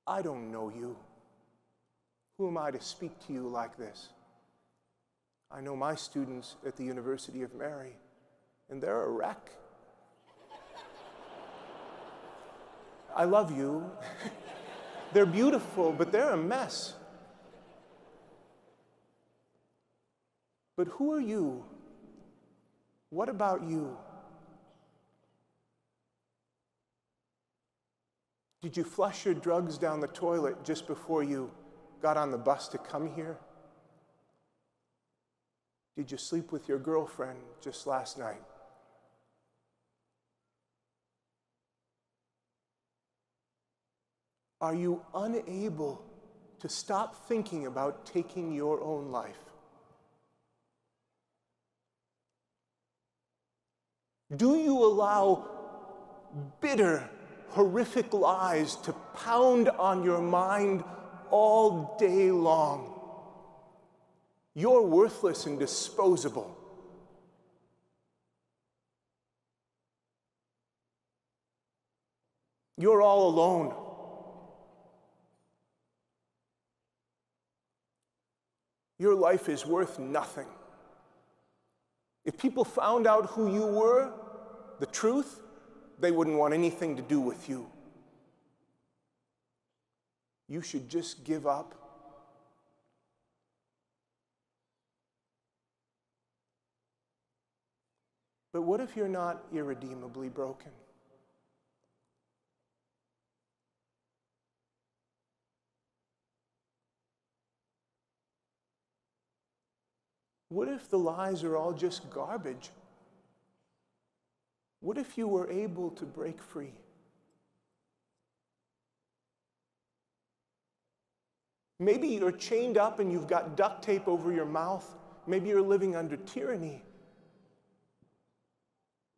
I don't know you. Who am I to speak to you like this? I know my students at the University of Mary, and they're a wreck. I love you. They're beautiful, but they're a mess. But who are you? What about you? Did you flush your drugs down the toilet just before you got on the bus to come here? Did you sleep with your girlfriend just last night? Are you unable to stop thinking about taking your own life? Do you allow bitter, horrific lies to pound on your mind all day long? You're worthless and disposable. You're all alone. Your life is worth nothing. If people found out who you were, the truth, they wouldn't want anything to do with you. You should just give up. But what if you're not irredeemably broken? What if the lies are all just garbage? What if you were able to break free? Maybe you're chained up and you've got duct tape over your mouth. Maybe you're living under tyranny.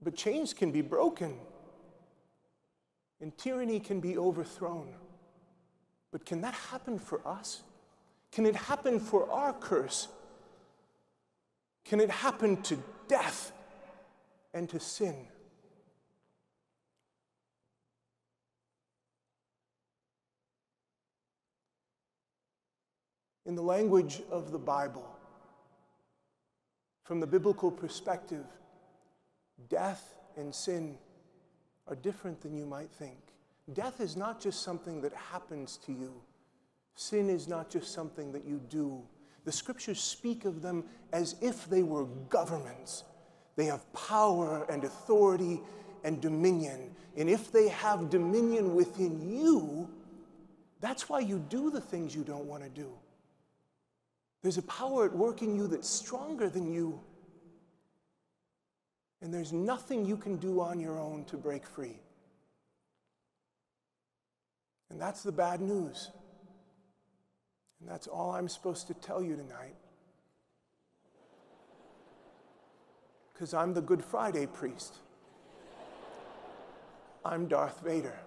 But chains can be broken, and tyranny can be overthrown. But can that happen for us? Can it happen for our curse? Can it happen to death and to sin? In the language of the Bible, from the biblical perspective, death and sin are different than you might think. Death is not just something that happens to you. Sin is not just something that you do. The scriptures speak of them as if they were governments. They have power and authority and dominion. And if they have dominion within you, that's why you do the things you don't want to do. There's a power at work in you that's stronger than you. And there's nothing you can do on your own to break free. And that's the bad news. And that's all I'm supposed to tell you tonight. Because I'm the Good Friday priest. I'm Darth Vader.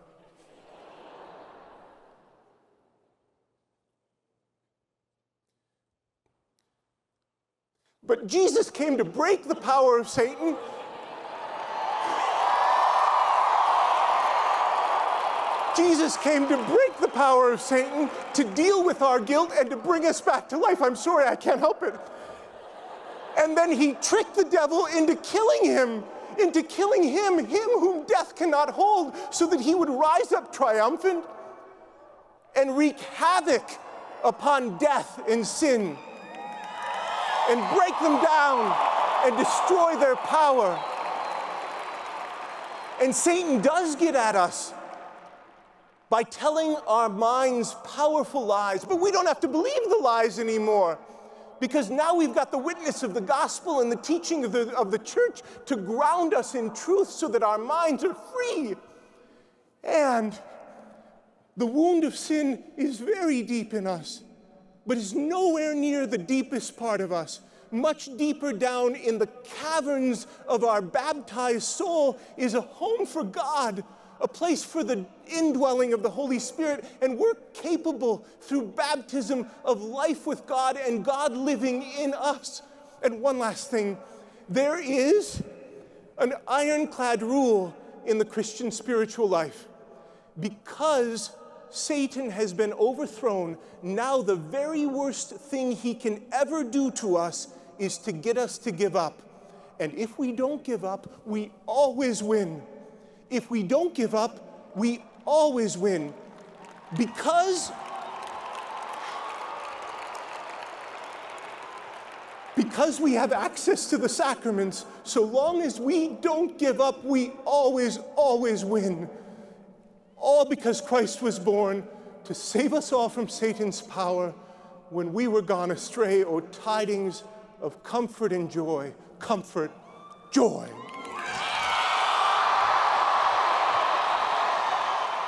But Jesus came to break the power of Satan. Jesus came to break the power of Satan, to deal with our guilt and to bring us back to life. I'm sorry, I can't help it. And then he tricked the devil into killing him whom death cannot hold, so that he would rise up triumphant and wreak havoc upon death and sin and break them down and destroy their power. And Satan does get at us by telling our minds powerful lies. But we don't have to believe the lies anymore, because now we've got the witness of the gospel and the teaching of the church to ground us in truth so that our minds are free. And the wound of sin is very deep in us, but is nowhere near the deepest part of us. Much deeper down in the caverns of our baptized soul is a home for God, a place for the indwelling of the Holy Spirit, and we're capable through baptism of life with God and God living in us. And one last thing, there is an ironclad rule in the Christian spiritual life. Because Satan has been overthrown, now the very worst thing he can ever do to us is to get us to give up. And if we don't give up, we always win. If we don't give up, we always win. Because we have access to the sacraments, so long as we don't give up, we always, always win. All because Christ was born to save us all from Satan's power when we were gone astray. O tidings of comfort and joy, comfort, joy.